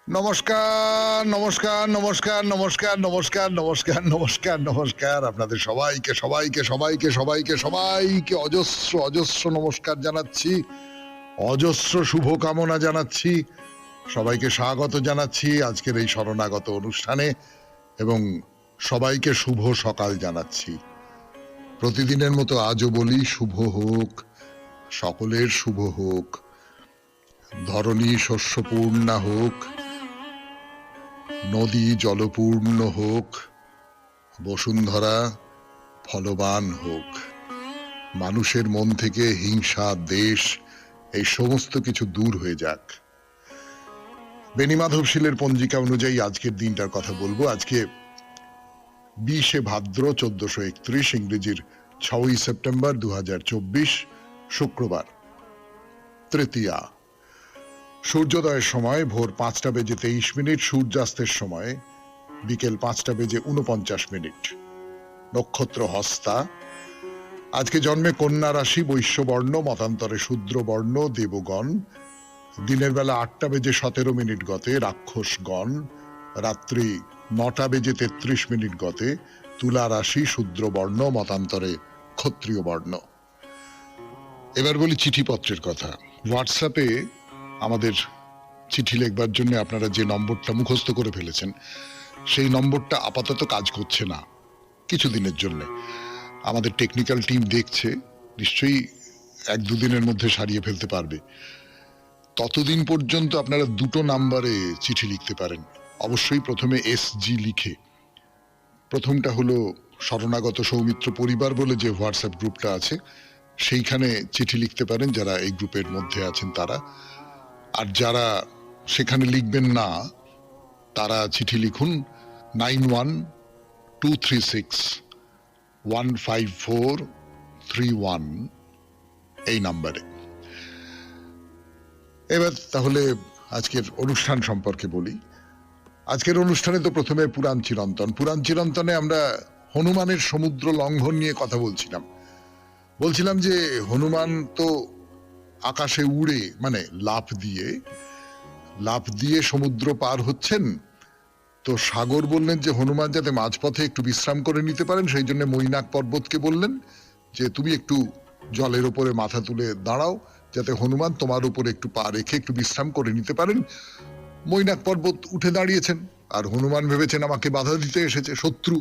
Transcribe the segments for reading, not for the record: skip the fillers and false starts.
নমস্কার, নমস্কার, নমস্কার, নমস্কার, নমস্কার, নমস্কার, নমস্কার, নমস্কার। আপনাদের সবাইকে অজস্র নমস্কার জানাচ্ছি। অজস্র শুভকামনা জানাচ্ছি। সবাইকে স্বাগত জানাচ্ছি আজকের এই শরণাগত অনুষ্ঠানে এবং সবাইকে শুভ সকাল জানাচ্ছি। প্রতিদিনের মতো আজও বলি শুভ হোক, সকলের শুভ হোক, ধরণী শস্যপূর্ণা হোক, নদী জলপূর্ণ হোক, বসুন্ধরা ফলবান হোক, মানুষের মন থেকে হিংসা, দেশ এই সমস্ত কিছু দূর হয়ে যাক। বেণীমাধব শীলের পঞ্জিকা অনুযায়ী আজকের দিনটার কথা বলবো। আজকে 20 ভাদ্র 1431, ইংরেজির 6 সেপ্টেম্বর 2024, শুক্রবার, তৃতীয়া। সূর্যোদয়ের সময় ভোর 5:23, সূর্যাস্তের সময় বিকেল 5:49। নক্ষত্র হস্তা। আজকে জন্মে কন্যা রাশি, বৈশ্যবর্ণ, মতান্তরে শূদ্রবর্ণ, দেবগণ। দিনের বেলা 8:17 গতে রাক্ষসগণ, রাত্রি 9:33 গতে তুলা রাশি, শূদ্রবর্ণ, মতান্তরে ক্ষত্রিয় বর্ণ। এবার বলি চিঠিপত্রের কথা। হোয়াটসঅ্যাপে আমাদের চিঠি লিখবার জন্য আপনারা যে নম্বরটা মুখস্থ করে ফেলেছেন, সেই নম্বরটা আপাতত কাজ করছে না কিছুদিনের জন্য। আমাদের টেকনিক্যাল টিম দেখছে, নিশ্চয়ই 1-2 দিনের মধ্যে সারিয়ে ফেলতে পারবে। ততদিন পর্যন্ত আপনারা 2টো নাম্বারে চিঠি লিখতে পারেন। অবশ্যই প্রথমে SG লিখে। প্রথমটা হলো শরণাগত সৌমিত্র পরিবার বলে যে হোয়াটসঅ্যাপ গ্রুপটা আছে, সেইখানে চিঠি লিখতে পারেন যারা এই গ্রুপের মধ্যে আছেন তারা। আর যারা সেখানে লিখবেন না, তারা চিঠি লিখুন 9123615431 এই নাম্বারে। এবার তাহলে আজকের অনুষ্ঠান সম্পর্কে বলি। আজকের অনুষ্ঠানে তো প্রথমে পুরাণ চিরন্তনে আমরা হনুমানের সমুদ্র লঙ্ঘন নিয়ে কথা বলছিলাম যে হনুমান তো আকাশে উড়ে, মানে লাফ দিয়ে সমুদ্র পার হচ্ছেন। তো সাগর বললেন যে হনুমান যাতে মাঝপথে একটু বিশ্রাম করে নিতে পারেন, সেই জন্য মৈনাক পর্বতকে বললেন যে তুমি একটু জলের উপরে মাথা তুলে দাঁড়াও, যাতে হনুমান তোমার উপরে একটু পা রেখে একটু বিশ্রাম করে নিতে পারেন। মৈনাক পর্বত উঠে দাঁড়িয়েছেন, আর হনুমান ভেবেছেন আমাকে বাধা দিতে এসেছে শত্রু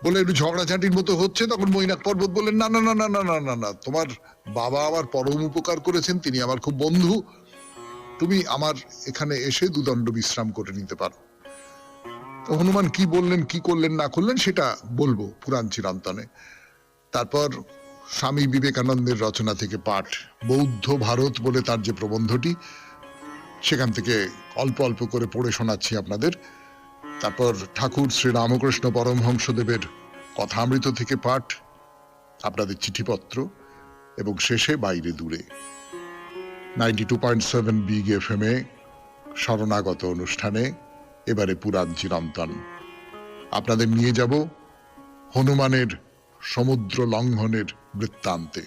বলে একটু ঝগড়াঝাটির মতো হচ্ছে। তখন মৈনাক পর্বত বললেন না না না না না না না না, তোমার বাবা আমার পরম উপকার করেছেন, তিনি আমার খুব বন্ধু, তুমি আমার এখানে এসে দুদণ্ড বিশ্রাম করে নিতে পারো। তো হনুমান কি বললেন, কি করলেন না করলেন সেটা বলবো পুরাণ চিরন্তনে। তারপর স্বামী বিবেকানন্দের রচনা থেকে পাঠ, বৌদ্ধ ভারত বলে তার যে প্রবন্ধটি, সেখান থেকে অল্প অল্প করে পড়ে শোনাচ্ছি আপনাদের। তারপর ঠাকুর শ্রী রামকৃষ্ণ পরমহংসদেবের কথামৃত থেকে পাঠ, আপনাদের চিঠিপত্র, এবং শেষে বাইরে দূরে 92.7 বিগ FM এ শরণাগত অনুষ্ঠানে এবারে পুরাণ চিরন্তন। আপনাদের নিয়ে যাব হনুমানের সমুদ্র লঙ্ঘনের বৃত্তান্তে।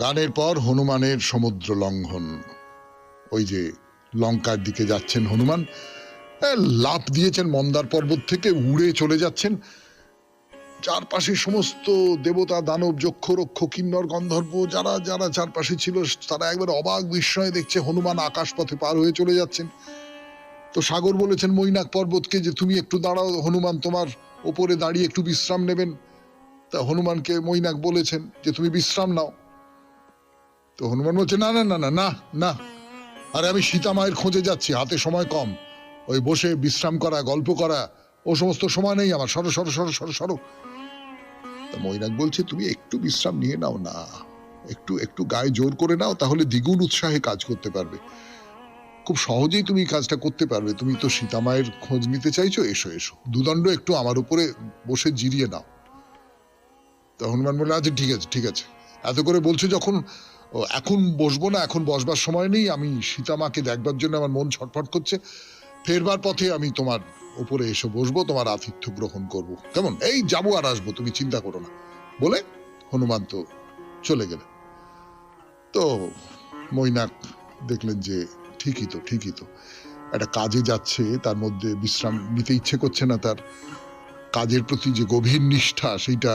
গানের পর হনুমানের সমুদ্র লঙ্ঘন। ওই যে লঙ্কার দিকে যাচ্ছেন হনুমান, লাফ দিয়েছেন মন্দার পর্বত থেকে, উড়ে চলে যাচ্ছেন। চারপাশে সমস্ত দেবতা, দানব, যক্ষ, রক্ষ, কিন্নর, গন্ধর্ব যারা যারা চারপাশে ছিল, তারা একবার অবাক বিস্ময়ে দেখছে হনুমান আকাশ পথে পার হয়ে চলে যাচ্ছেন। তো সাগর বলেছেন মৈনাক পর্বতকে যে তুমি একটু দাঁড়াও, হনুমান তোমার ওপরে দাঁড়িয়ে একটু বিশ্রাম নেবেন। তা হনুমানকে মৈনাক বলেছেন যে তুমি বিশ্রাম নাও। তো হনুমান বলছে না না না না না না, আরে আমি সীতা মায়ের খোঁজে যাচ্ছি, হাতে সময় কম, ওই বসে বিশ্রাম করা, গল্প করা, ও সমস্ত সময় নেই আমার, সরো সরো সরো সরো সরো। তা মৈনাক বলছে তুমি একটু বিশ্রাম নিয়ে নাও না, একটু একটু গায়ে জোর করে নাও, তাহলে দ্বিগুণ উৎসাহে কাজ করতে পারবে, খুব সহজেই তুমি কাজটা করতে পারবে। তুমি তো সীতা মায়ের খোঁজ নিতে চাইছো, এসো এসো, দুদণ্ড একটু আমার উপরে বসে জিরিয়ে নাও। তা হনুমান বলল আচ্ছা ঠিক আছে ঠিক আছে, এত করে বলছো যখন, এখন বসবো না, এখন বসবার সময় নেই, আমি সীতা মাকে দেখবার জন্য আমার মন ছটফট করছে, ফেরবার পথে আমি তোমার উপরে এসে বসবো, তোমার আতিথ্য গ্রহণ করব, কেমন? এই যাবো আর আসবো, তুমি চিন্তা করো না, বলে হনুমান তো চলে গেলেন। তো মৈনাক দেখলেন যে ঠিকই তো একটা কাজে যাচ্ছে, তার মধ্যে বিশ্রাম নিতে ইচ্ছে করছে না, তার কাজের প্রতি যে গভীর নিষ্ঠা সেইটা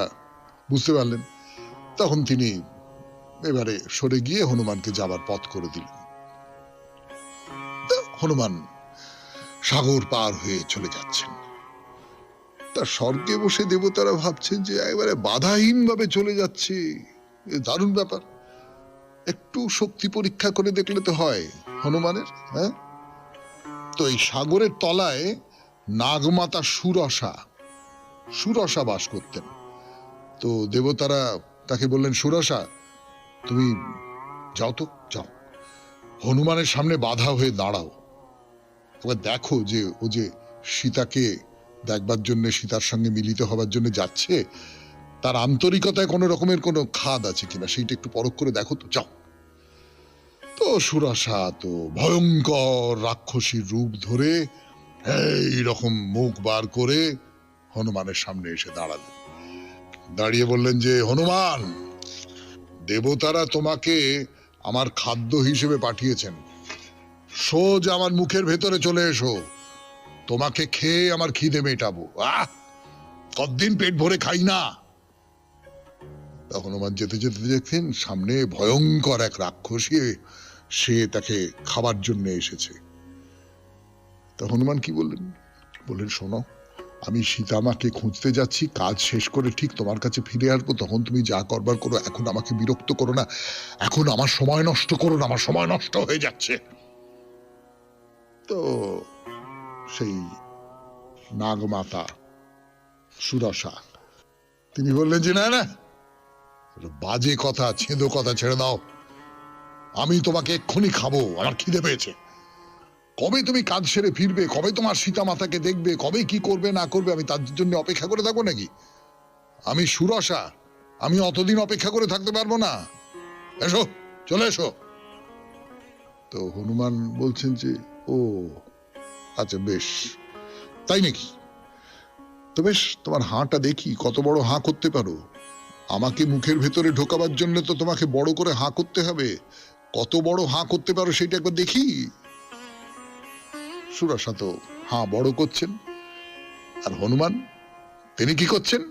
বুঝতে পারলেন। তখন তিনি এবারে সরে গিয়ে হনুমানকে যাবার পথ করে দিলেন। হনুমান সাগর পার হয়ে চলে যাচ্ছেন। তার স্বর্গে বসে দেবতারা ভাবছেন যে একেবারে বাধাহীন ভাবে চলে যাচ্ছে, দারুণ ব্যাপার। একটু শক্তি পরীক্ষা করে দেখলে তো হয় হনুমানের। হ্যাঁ, তো এই সাগরের তলায় নাগমাতা সুরসা বাস করতেন। তো দেবতারা তাকে বললেন, সুরসা তুমি যাও তো, যাও, হনুমানের সামনে বাধা হয়ে দাঁড়াও, এবার দেখো যে ও যে সীতাকে দেখবার জন্য, সীতার সঙ্গে মিলিত হবার জন্য যাচ্ছে, তার আন্তরিকতায় কোনো রকমের কোনো খাদ আছে কিনা সেইটা একটু পরখ করে দেখো তো, যাও। তো সুরসা তো ভয়ঙ্কর রাক্ষসীর রূপ ধরে এই রকম মুখ বার করে হনুমানের সামনে এসে দাঁড়ালেন। দাঁড়িয়ে বললেন যে, হনুমান, দেবতারা তোমাকে আমার খাদ্য হিসেবে পাঠিয়েছেন, সোজা আমার মুখের ভেতরে চলে এসো, তোমাকে খেয়ে আমার খিদে মেটাবো। কতদিন পেট ভরে খাই না। হনুমান যেতে যেতে দেখেন সামনে ভয়ঙ্কর এক রাক্ষসী, সে তাকে খাবার জন্য এসেছে। তো হনুমান কি বললেন? বললেন, শোনো, আমি সীতামাকে খুঁজতে যাচ্ছি, কাজ শেষ করে ঠিক তোমার কাছে ফিরে আসবো, তখন তুমি যা করবার করো, এখন আমাকে বিরক্ত করো না, এখন আমার সময় নষ্ট করো না, আমার সময় নষ্ট হয়ে যাচ্ছে। তো সেই নাগমাতা সুরসা তিনি বললেন যে, না না, বাজে কথা, ছেঁদো কথা ছেড়ে দাও, আমি তোমাকে এক্ষুনি খাবো, আমার খিদে পেয়েছে। কবে তুমি কাজ সেরে ফিরবে, কবে তোমার সীতা মাতাকে দেখবে, কবে কি করবে না করবে, আমি তার জন্য অপেক্ষা করে থাকবো নাকি? আমি সুরসা, আমি অতদিন অপেক্ষা করে থাকতে পারবো না, এসো, চলে এসো। তো হনুমান বলছেন যে, ও আচ্ছা, বেশ, তাই নাকি? তো বেশ, তোমার হাঁটা দেখি, কত বড় হাঁ করতে পারো। আমাকে মুখের ভেতরে ঢোকাবার জন্য তো তোমাকে বড় করে হাঁ করতে হবে, কত বড় হাঁ করতে পারো সেটা একবার দেখি। সুরসা তো হাঁ বড় করছেন, আর হনুমান তিনি কি করছেন?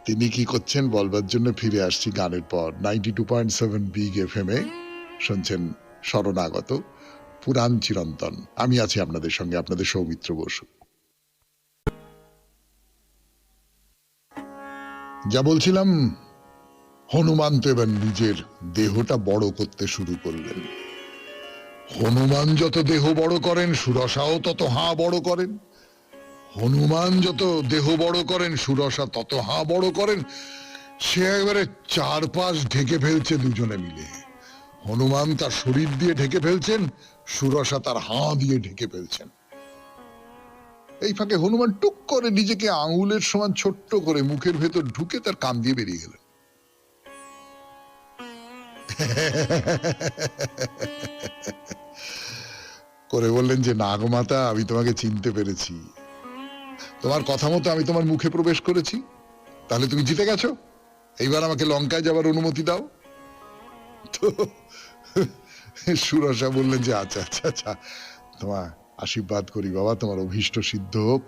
তিনি কি করছেন বলবার জন্য ফিরে আসছি গানের পর। 92.7 বিগ FM এ শুনছেন শরণাগত, পুরাণ চিরন্তন। আমি আছি আপনাদের সঙ্গে, আপনাদের সৌমিত্র বসু। যা বলছিলাম, হনুমান তো এবার নিজের দেহটা বড় করতে শুরু করলেন। হনুমান যত দেহ বড় করেন, সুরসাও তত হাঁ বড় করেন। হনুমান যত দেহ বড় করেন, সুরসা তত হাঁ বড় করেন। সে একবারে চারপাশ ঢেকে ফেলছে দুজনে মিলে। হনুমান তার শরীর দিয়ে ঢেকে ফেলছেন, সুরসা তার হাঁ দিয়ে ঢেকে ফেলছেন। এই ফাঁকে হনুমান টুক করে নিজেকে আঙুলের সমান ছোট্ট করে মুখের ভেতর ঢুকে তার কান দিয়ে বেরিয়ে গেলেন। করে বললেন যে, নাগমাতা, আমি তোমাকে চিনতে পেরেছি, তোমার কথা মতো আমি তোমার মুখে প্রবেশ করেছি, তাহলে তুমি জিতে গেছো, এইবার আমাকে লঙ্কায় যাবার অনুমতি দাও। তো সুরসা বললেন যে, আচ্ছা আচ্ছা আচ্ছা, তোমার আশীর্বাদ করি বাবা, তোমার অভীষ্ট সিদ্ধ হোক,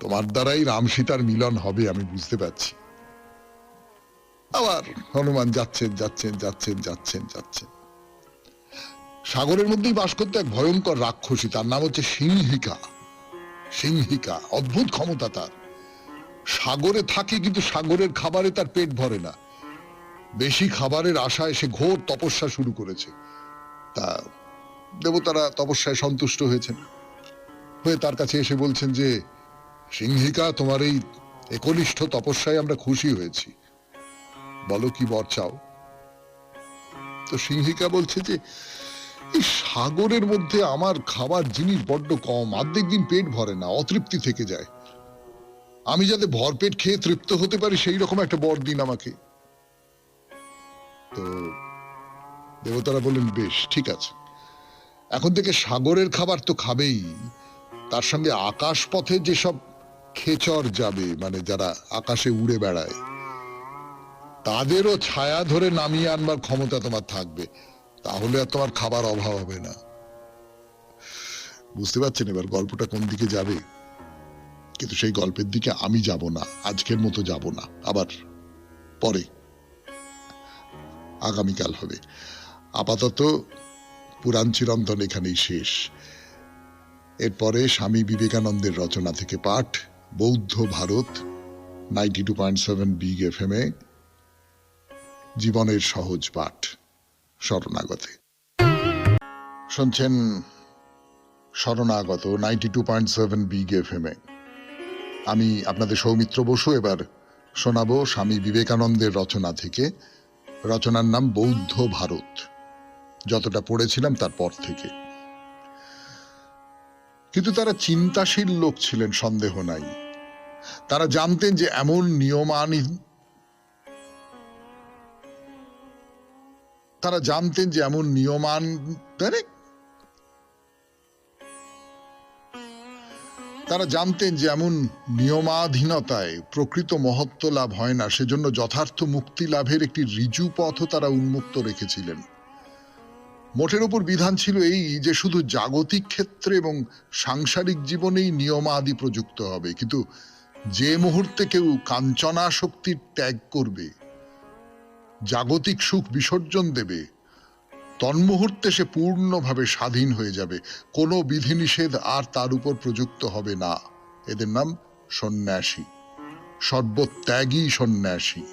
তোমার দ্বারাই রাম সীতার মিলন হবে, আমি বুঝতে পারছি। আবার হনুমান যাচ্ছেন যাচ্ছেন যাচ্ছেন যাচ্ছেন যাচ্ছেন। সাগরের মধ্যেই বাস করতে এক ভয়ঙ্কর রাক্ষসী, তার নাম হচ্ছে সিংহিকা। সিংহিকা, অদ্ভুত ক্ষমতা তার। সাগরে থাকে কিন্তু সাগরের খাবারে তার পেট ভরে না, বেশি খাবারের আশায় সে ঘোর তপস্যা শুরু করেছে। তা দেবতারা তপস্যায় সন্তুষ্ট হয়েছেন, হয়ে তার কাছে এসে বলছেন যে, সিংহিকা, তোমার এই একনিষ্ঠ তপস্যায় আমরা খুশি হয়েছি, বলো কি বর চাও। তো সিংহিকা বলছে যে, এই সাগরের মধ্যে আমার খাবার জিনিস বড্ড কম, অর্ধেক দিন পেট ভরে না, অতৃপ্তি থেকে যায়, আমি যাতে ভরপেট খেয়ে তৃপ্ত হতে পারি সেই রকম একটা বর দিন আমাকে। তো দেবতারা বললেন, বেশ ঠিক আছে, এখন থেকে সাগরের খাবার তো খাবেই, তার সঙ্গে আকাশ পথে যেসব খেচর যাবে, মানে যারা আকাশে উড়ে বেড়ায়, তাদেরও ছায়া ধরে নামিয়ে আনবার ক্ষমতা তোমার থাকবে, তাহলে আর তোমার খাবার অভাব হবে না। বুঝতে পারছেন এবার গল্পটা কোন দিকে যাবে? কিন্তু সেই গল্পের দিকে আমি যাব না, আজকের মতো যাব না, আবার পরে আগামীকাল হবে। আপাতত পুরাণ চিরন্তন এখানেই শেষ। এরপরে স্বামী বিবেকানন্দের রচনা থেকে পাঠ, বৌদ্ধ ভারত 92.7 বিগ FM এ জীবনের সহজ পাঠ শরণাগতে শুনছেন। শরণাগত 92.7 বিগ FM এ আমি আপনাদের সৌমিত্র বসু এবার শোনাবো স্বামী বিবেকানন্দের রচনা থেকে। রচনার নাম বৌদ্ধ ভারত, যতটা পড়েছিলাম তারপর থেকে। কিন্তু তারা চিন্তাশীল লোক ছিলেন, সন্দেহ নাই। তারা জানতেন যে এমন নিয়মাধীনতায় প্রকৃত মহত্ব লাভ হয় না, সেজন্য যথার্থ মুক্তি লাভের একটি ঋজু পথও তারা উন্মুক্ত রেখেছিলেন। মোটের উপর বিধান ছিল এই যে শুধু জাগতিক ক্ষেত্রে এবং সাংসারিক জীবনেই নিয়মাদি প্রযুক্ত হবে, কিন্তু যে মুহূর্তে কেউ কাঞ্চনাসক্তির ত্যাগ করবে, জাগতিক সুখ বিসর্জন দেবে, তন্মুহূর্তে সে পূর্ণভাবে স্বাধীন হয়ে যাবে। কোনো বিধিনিষেধ আর তার উপর প্রযুক্ত হবে না। এদের নাম সন্ন্যাসী, সর্বত্যাগী সন্ন্যাসী।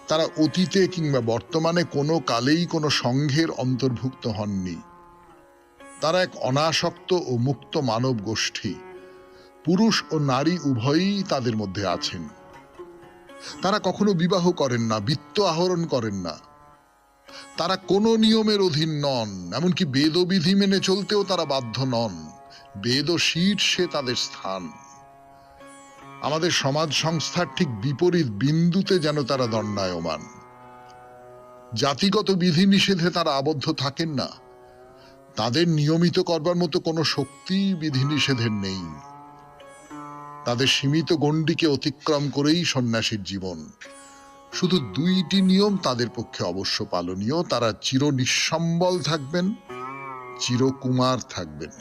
তারা অতীতে কিংবা বর্তমানে কোনো কালেই কোনো সংঘের অন্তর্ভুক্ত হননি। তারা এক অনাসক্ত ও মুক্ত মানব গোষ্ঠী। পুরুষ ও নারী উভয়ই তাদের মধ্যে আছেন। তারা কখনো বিবাহ করেন না, বিত্ত আহরণ করেন না। তারা কোনো নিয়মের অধীন নন, এমনকি বেদবিধি মেনে চলতেও তারা বাধ্য নন। বেদ শীর্ষে তাদের স্থান। আমাদের সমাজ সংস্থার ঠিক বিপরীত বিন্দুতে যেন তারা দণ্ডায়মান। জাতিগত বিধি নিষেধে তারা আবদ্ধ থাকেন না। তাদের নিয়মিত করবার মতো কোনো শক্তি বিধি নিষেধের নেই। তাদের সীমিত গণ্ডিকে অতিক্রম করেই সন্ন্যাসীর জীবন। শুধু দুইটি নিয়ম তাদের পক্ষে অবশ্য পালনীয়। তারা চির নিঃসম্বল থাকবেন, চিরকুমার থাকবেন।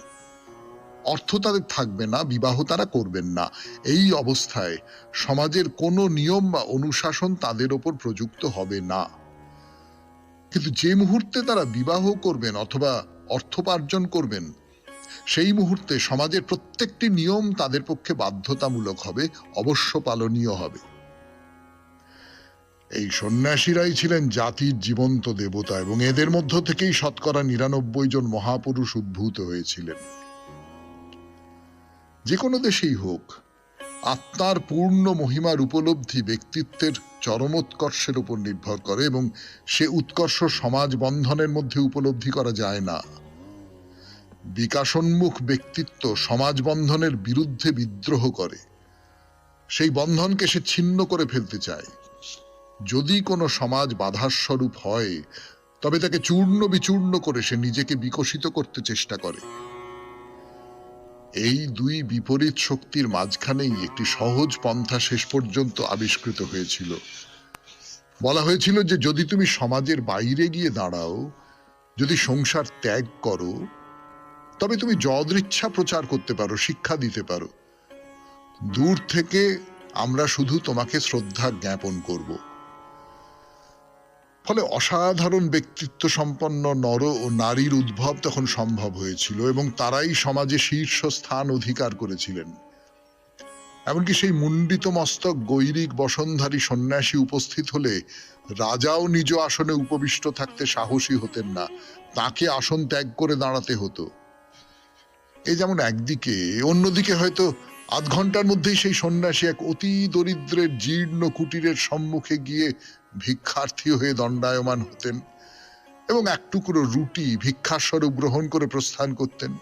অর্থ তাদের থাকবে না, বিবাহ তারা করবেন না। এই অবস্থায় সমাজের কোনো নিয়ম বা অনুশাসন তাদের ওপর প্রযুক্ত হবে না। কিন্তু যে মুহূর্তে তারা বিবাহ করবেন অথবা অর্থোপার্জন করবেন, সেই মুহূর্তে সমাজের প্রত্যেকটি নিয়ম তাদের পক্ষে বাধ্যতামূলক হবে, অবশ্য পালনীয় হবে। এই সন্ন্যাসীরাই ছিলেন জাতির জীবন্ত দেবতা, এবং এদের মধ্য থেকেই 99% জন মহাপুরুষ উদ্ভূত হয়েছিলেন। যে কোনো দেশেই হোক, আত্মার পূর্ণ মহিমার উপলব্ধি ব্যক্তিত্বের চরমোৎকর্ষের উপর নির্ভর করে, এবং সে উৎকর্ষ সমাজ বন্ধনের মধ্যে উপলব্ধি করা যায় না। বিকাশোন্মুখ ব্যক্তিত্ব সমাজ বন্ধনের বিরুদ্ধে বিদ্রোহ করে। সেই বন্ধনকে সে ছিন্ন করে ফেলতে চায়। যদি কোনো সমাজ বাধার স্বরূপ হয়, তবে তাকে চূর্ণ বিচূর্ণ করে সে নিজেকে বিকশিত করতে চেষ্টা করে। এই দুই বিপরীত শক্তির মাঝখানেই একটি সহজ পন্থা শেষ পর্যন্ত আবিষ্কৃত হয়েছিল। বলা হয়েছিল যে যদি তুমি সমাজের বাইরে গিয়ে দাঁড়াও, যদি সংসার ত্যাগ করো, তবে তুমি যদৃচ্ছা প্রচার করতে পারো, শিক্ষা দিতে পারো। দূর থেকে আমরা শুধু তোমাকে শ্রদ্ধা জ্ঞাপন করব। ফলে অসাধারণ ব্যক্তিত্ব সম্পন্ন নর ও নারীর উদ্ভব তখন সম্ভব হয়েছিল, এবং তারাই সমাজে শীর্ষস্থান অধিকার করেছিলেন। এমনকি সেই মুন্ডিত মস্তক গৈরিক বসনধারী সন্ন্যাসী উপস্থিত হলে রাজাও নিজ আসনে উপবিষ্ট থাকতে সাহসী হতেন না, তাকে আসন ত্যাগ করে দাঁড়াতে হতো। এই যেমন একদিকে, অন্যদিকে হয়তো আধ ঘন্টার মধ্যেই সেই সন্ন্যাসী এক অতি দরিদ্রের জীর্ণ কুটিরের সম্মুখে গিয়ে ভিক্ষার্থী হয়ে দণ্ডায়মান হতেন, এবং এক টুকরো রুটি ভিক্ষাস্বরূপ গ্রহণ করে প্রস্থান করতেন।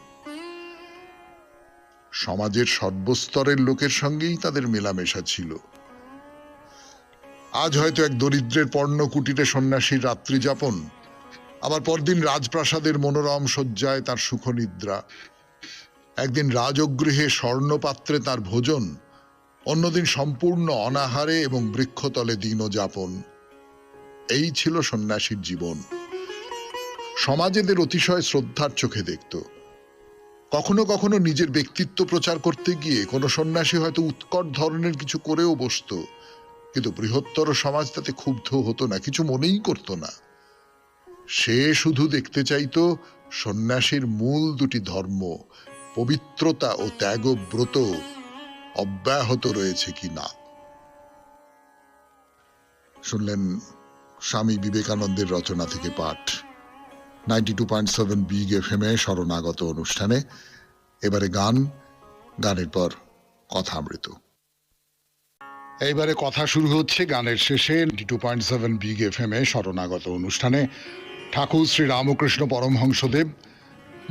সমাজের সর্বস্তরের লোকের সঙ্গেই তাদের মেলামেশা ছিল। আজ হয়তো এক দরিদ্রের পর্ণ কুটিরে সন্ন্যাসীর রাত্রি যাপন, আবার পরদিন রাজপ্রাসাদের মনোরম শয্যায় তার সুখনিদ্রা, একদিন রাজগৃহে স্বর্ণপাত্রে তার ভোজন, অন্যদিন সম্পূর্ণ অনাহারে এবং বৃক্ষতলে দিনযাপন। এই ছিল সন্ন্যাসীর জীবন। সমাজ এদের অতিশয় শ্রদ্ধার চোখে দেখত। কখনো কখনো নিজের ব্যক্তিত্ব প্রচার করতে গিয়ে কোনো সন্ন্যাসী হয়তো উৎকট ধরনের কিছু করেও বসত, কিন্তু বৃহত্তর সমাজ তাতে ক্ষুব্ধ হতো না, কিছু মনেই করতো না। সে শুধু দেখতে চাইতো সন্ন্যাসীর মূল দুটি ধর্ম, পবিত্রতা ও ত্যাগব্রত, অব্যাহত রয়েছে কিনা। শুনলেন স্বামী বিবেকানন্দের রচনা থেকে পাঠ 92.7 বিগ এফএম এ শরণাগত অনুষ্ঠানে। এবারে গানের পর কথামৃত। এইবারে কথা শুরু হচ্ছে গানের শেষে 92.7 বিগ এফএম এ শরণাগত অনুষ্ঠানে। ঠাকুর শ্রী রামকৃষ্ণ পরমহংসদেব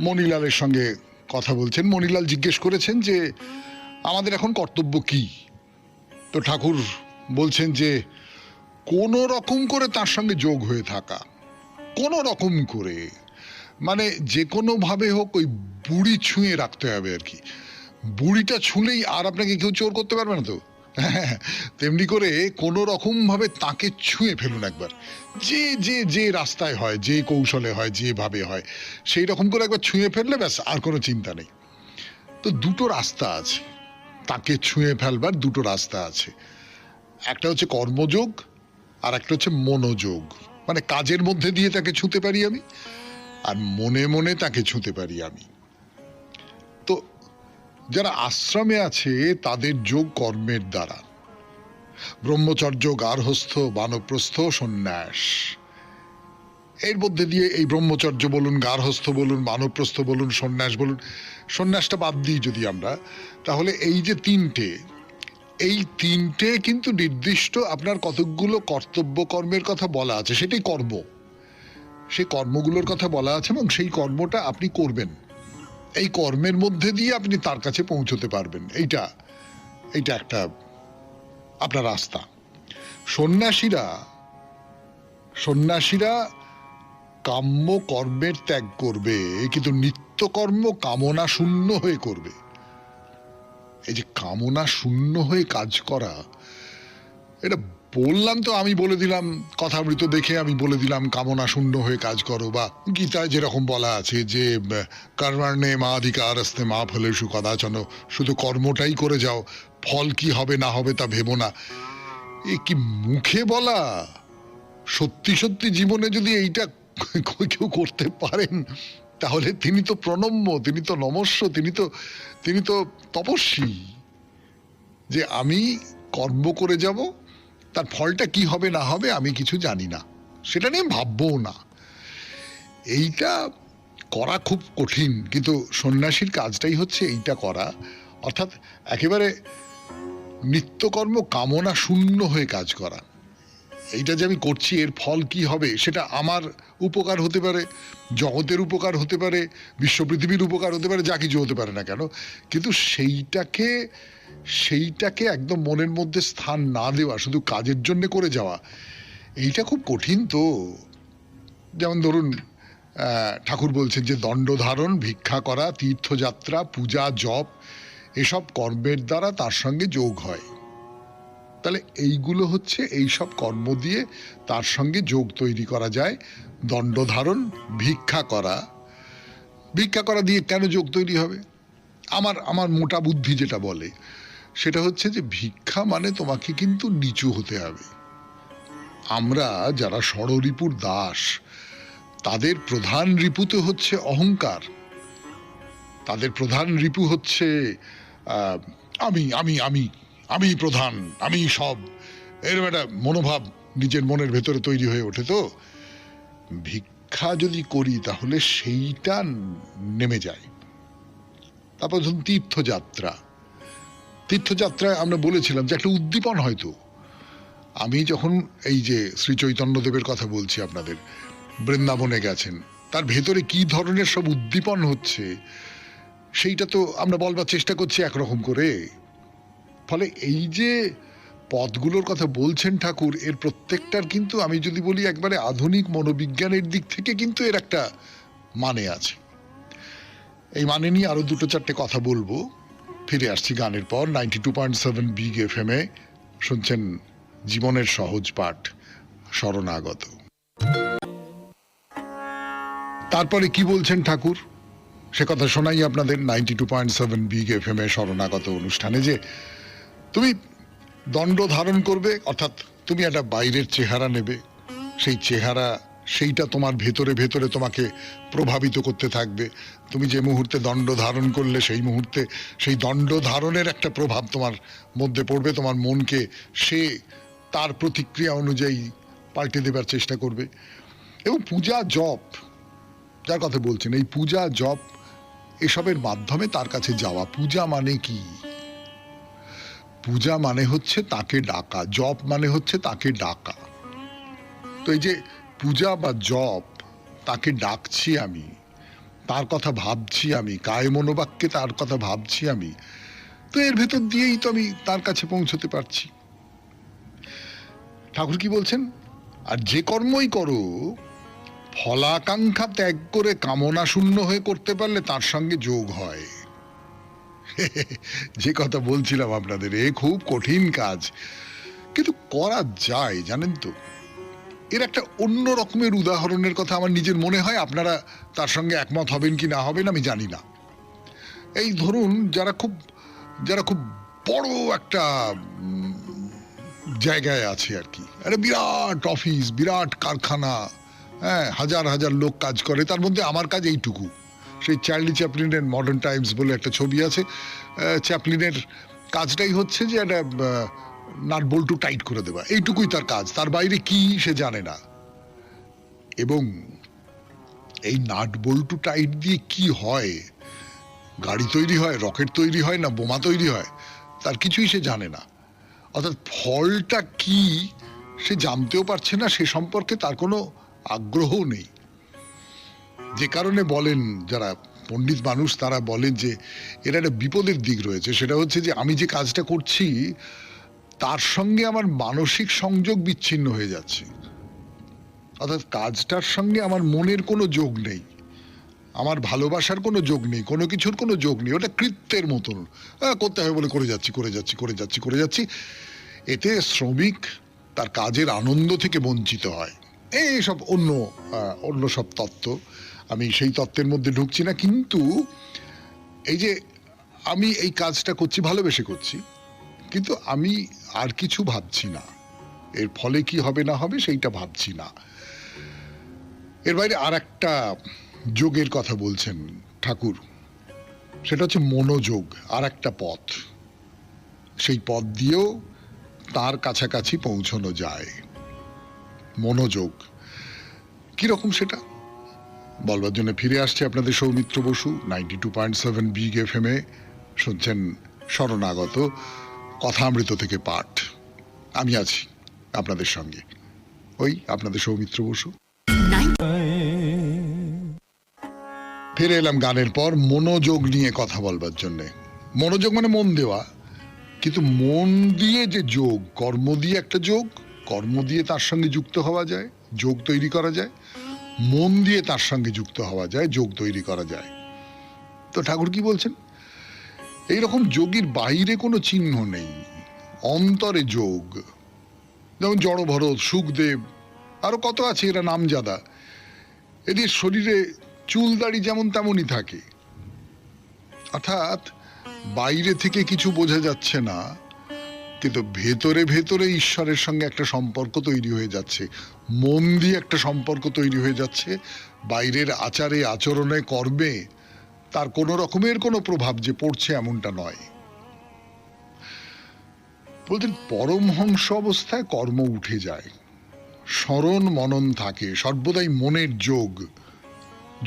মণিলালের সঙ্গে কথা বলছেন। মণিলাল জিজ্ঞেস করেছেন যে আমাদের এখন কর্তব্য কি। তো ঠাকুর বলছেন যে কোন রকম করে তার সঙ্গে যোগ হয়ে থাকা, কোন রকম করে, মানে যে কোনো ভাবে হোক ওই বুড়ি ছুঁয়ে রাখতে হবে আর কি। বুড়িটা ছুঁলেই আর আপনাকে কেউ চোর করতে পারবে না তো। তেমনি করে কোন রকম ভাবে তাকে ছুঁয়ে ফেলুন একবার, যে যে যে রাস্তায় হয়, যে কৌশলে হয়, যেভাবে হয়, সেই রকম করে একবার ছুঁয়ে ফেললে ব্যাস, আর কোনো চিন্তা নেই। তো দুটো রাস্তা আছে তাকে ছুঁয়ে ফেলবার, দুটো রাস্তা আছে। একটা হচ্ছে কর্মযোগ আর একটা হচ্ছে মনোযোগ। মানে কাজের মধ্যে দিয়ে তাকে ছুঁতে পারি আমি, আর মনে মনে তাকে ছুঁতে পারি আমি। তো যারা আশ্রমে আছে তাদের যোগ কর্মের দ্বারা, ব্রহ্মচর্য, গার্হস্থ্য, বানপ্রস্থ, সন্ন্যাস, এর মধ্যে দিয়ে এই ব্রহ্মচর্য বলুন, গার্হস্থ্য বলুন, বানপ্রস্থ বলুন, সন্ন্যাস বলুন, সন্ন্যাসটা বাদ দিই যদি আমরা, তাহলে এই যে এই তিনটে কিন্তু নির্দিষ্ট আপনার কতকগুলো কর্তব্য কর্মের কথা বলা আছে, সেটাই কর্ম। সেই কর্মগুলোর কথা বলা আছে এবং সেই কর্মটা আপনি করবেন। এই কর্মের মধ্যে দিয়ে আপনি তার কাছে পৌঁছতে পারবেন। এইটা একটা আপনার রাস্তা। সন্ন্যাসীরা কাম্য কর্মের ত্যাগ করবে, কিন্তু নিত্যকর্ম কামনা শূন্য হয়ে করবে। এই যে কামনা শূন্য হয়ে কাজ করা, এটা বললাম তো, আমি বলে দিলাম কথামৃত দেখে, আমি বলে দিলাম কামনা শূন্য হয়ে কাজ করো, বা গীতায় যেরকম বলা আছে যে কর্মাণ্যে মা অধিকারস্তে মা ফলেষু কদাচন, শুধু কর্মটাই করে যাও, ফল কি হবে না হবে তা ভেবো না। এ কি মুখে বলা? সত্যি সত্যি জীবনে যদি এইটা কেউ করতে পারেন, তাহলে তিনি তো প্রণম্য, তিনি তো নমস্য, তিনি তো তপস্বী। যে আমি কর্ম করে যাব, তার ফলটা কি হবে না হবে আমি কিছু জানি না, সেটা নিয়ে ভাববও না। এইটা করা খুব কঠিন, কিন্তু সন্ন্যাসীর কাজটাই হচ্ছে এইটা করা, অর্থাৎ একেবারে নিত্যকর্ম কামনা শূন্য হয়ে কাজ করা। এইটা যে আমি করছি, এর ফল কি হবে, সেটা আমার উপকার হতে পারে, জগতের উপকার হতে পারে, বিশ্ব পৃথিবীর উপকার হতে পারে, যা কিছু হতে পারে না কেন, কিন্তু সেইটাকে একদম মনের মধ্যে স্থান না দেওয়া, শুধু কাজের জন্য করে যাওয়া, এইটা খুব কঠিন। তো যেমন ধরুন ঠাকুর বলছেন যে দণ্ড ধারণ, ভিক্ষা করা, তীর্থযাত্রা, পূজা, জপ, এসব কর্মের দ্বারা তার সঙ্গে যোগ হয়। তাহলে এইগুলো হচ্ছে, এইসব কর্ম দিয়ে তার সঙ্গে যোগ তৈরি করা যায়। দণ্ড ধারণ, ভিক্ষা করা দিয়ে কেন যোগ তৈরি হবে? আমার মোটা বুদ্ধি যেটা বলে সেটা হচ্ছে যে ভিক্ষা মানে তোমাকে কিন্তু নিচু হতে হবে। আমরা যারা ষড়রিপুর দাস, তাদের প্রধান রিপুতে হচ্ছে অহংকার, তাদের প্রধান রিপু হচ্ছে আমি আমি আমি আমি প্রধান, আমি সব, এরকম একটা মনোভাব নিজের মনের ভেতরে তৈরি হয়ে ওঠে। তো ভিক্ষা যদি করি তাহলে সেইটা নেমে যায়। তারপর ধরুন তীর্থযাত্রায় আমরা বলেছিলাম যে একটা উদ্দীপন, হয়তো আমি যখন এই যে শ্রী চৈতন্যদেবের কথা বলছি, আপনাদের বৃন্দাবনে গেছেন, তার ভেতরে কি ধরনের সব উদ্দীপন হচ্ছে সেইটা তো আমরা বলবার চেষ্টা করছি একরকম করে। ফলে এই যে পথগুলোর কথা বলছেন ঠাকুর, এর প্রত্যেকটার কিন্তু, আমি যদি বলি একবারে আধুনিক মনোবিজ্ঞানের দিক থেকে, কিন্তু এর একটা মানে আছে। এই মানে নিয়ে আরো দুটো চারটে কথা বলবো, ফিরে আসছি গানের পর 92.7 বিগ এফএম এ। শুনছেন জীবনের সহজ পাঠ, শরণাগত। তারপরে কি বলছেন ঠাকুর, সে কথা শোনাই আপনাদের 92.7 বিগ এফএম এ শরণাগত অনুষ্ঠানে, যে তুমি দণ্ড ধারণ করবে, অর্থাৎ তুমি একটা বাইরের চেহারা নেবে, সেই চেহারা সেইটা তোমার ভেতরে ভেতরে তোমাকে প্রভাবিত করতে থাকবে। তুমি যে মুহূর্তে দণ্ড ধারণ করলে সেই মুহূর্তে সেই দণ্ড ধারণের একটা প্রভাব তোমার মধ্যে পড়বে, তোমার মনকে সে তার প্রতিক্রিয়া অনুযায়ী পাল্টে দেবার চেষ্টা করবে। এবং পূজা জপ, যার কথা বলছেন, এই পূজা জপ এসবের মাধ্যমে তার কাছে যাওয়া। পূজা মানে কি? পূজা মানে হচ্ছে তাকে ডাকা, জপ মানে হচ্ছে তাকে ডাকা। তো এই যে পূজা বা জপ, তাকে ডাকছি আমি, তার কথা ভাবছি আমি, কায় মনোবাক্যে তার কথা ভাবছি আমি, তো এর ভেতর দিয়েই তো আমি তার কাছে পৌঁছতে পারছি। ঠাকুর কি বলছেন? আর যে কর্মই করো ফলাকাঙ্ক্ষা ত্যাগ করে কামনা শূন্য হয়ে করতে পারলে তার সঙ্গে যোগ হয়। যে কথা বলছিলাম আপনাদের, এ খুব কঠিন কাজ, কিন্তু করা যায়, জানেন তো। এর একটা অন্য রকমের উদাহরণের কথা আমার নিজের মনে হয়, আপনারা তার সঙ্গে একমত হবেন কি না হবেন আমি জানি না। এই ধরুন, যারা খুব বড় একটা জায়গায় আছে আর কি, একটা বিরাট অফিস, বিরাট কারখানা, হ্যাঁ, হাজার হাজার লোক কাজ করে, তার মধ্যে আমার কাজ এইটুকু। সেই চার্লি চ্যাপলিনের মডার্ন টাইমস বলে একটা ছবি আছে, চ্যাপলিনের কাজটাই হচ্ছে যে একটা নাট বল্টু টাইট করে দেওয়া, এইটুকুই তার কাজ, তার বাইরে কি সে জানে না। এবং এই নাট বল্টু টাইট দিয়ে কি হয়, গাড়ি তৈরি হয়, রকেট তৈরি হয়, না বোমা তৈরি হয়, তার কিছুই সে জানে না। অর্থাৎ ফলটা কি সে জানতেও পারছে না, সে সম্পর্কে তার কোনো আগ্রহও নেই। যে কারণে বলেন যারা পণ্ডিত মানুষ, তারা বলেন যে এর একটা বিপদের দিক রয়েছে, সেটা হচ্ছে যে আমি যে কাজটা করছি তার সঙ্গে আমার মানসিক সংযোগ বিচ্ছিন্ন হয়ে যাচ্ছে। অর্থাৎ কাজটার সঙ্গে আমার মনের কোনো যোগ নেই, আমার ভালোবাসার কোনো যোগ নেই, কোনো কিছুর কোনো যোগ নেই। ওটা কৃত্যের মতন করতে হবে বলে করে যাচ্ছি। এতে শ্রমিক তার কাজের আনন্দ থেকে বঞ্চিত হয়। এইসব অন্য সব তত্ত্ব, আমি সেই তত্ত্বের মধ্যে ঢুকছি না। কিন্তু এই যে আমি এই কাজটা করছি, ভালোবেসে করছি, কিন্তু আমি আর কিছু ভাবছি না, এর ফলে কি হবে না হবে সেইটা ভাবছি না। এর বাইরে আর একটা যোগের কথা বলছেন ঠাকুর, সেটা হচ্ছে মনোযোগ, আর একটা পথ। সেই পথ দিয়েও তার কাছাকাছি পৌঁছানো যায়। মনোযোগ কিরকম সেটা বলবার জন্য ফিরে আসছে আপনাদের সৌমিত্র বসু 92.7 বিগ এফএম এ। শুনছেন শরণাগত, কথামৃত থেকে পাঠ। আমি আছি আপনাদের সঙ্গে, ওই আপনাদের সৌমিত্র বসু। ফিরে এলাম গানের পর মনোযোগ নিয়ে কথা বলবার জন্যে। মনোযোগ মানে মন দেওয়া, কিন্তু মন দিয়ে যে যোগ, কর্ম দিয়ে একটা যোগ, কর্ম দিয়ে তার সঙ্গে যুক্ত হওয়া যায়, যোগ তৈরি করা যায়। মন দিয়ে তার সঙ্গে যুক্ত হওয়া যায়, যোগ তৈরি করা যায়। তো ঠাকুর কি বলছেন? এইরকম যোগীর বাইরে কোনো চিহ্ন নেই, অন্তরে যোগ। যেমন জড় ভরত, সুখদেব, আরো কত আছে, এরা নামজাদা। এদের শরীরে চুল দাড়ি যেমন তেমনই থাকে। অর্থাৎ বাইরে থেকে কিছু বোঝা যাচ্ছে না, কিন্তু ভেতরে ভেতরে ঈশ্বরের সঙ্গে একটা সম্পর্ক তৈরি হয়ে যাচ্ছে, মন দিয়ে একটা সম্পর্ক তৈরি হয়ে যাচ্ছে। বাইরের আচারে আচরণে কর্মে তার কোনো রকমের কোনো প্রভাব যে পড়ছে এমনটা নয়। বলতেন পরমহংস অবস্থায় কর্ম উঠে যায়, স্মরণ মনন থাকে, সর্বদাই মনের যোগ।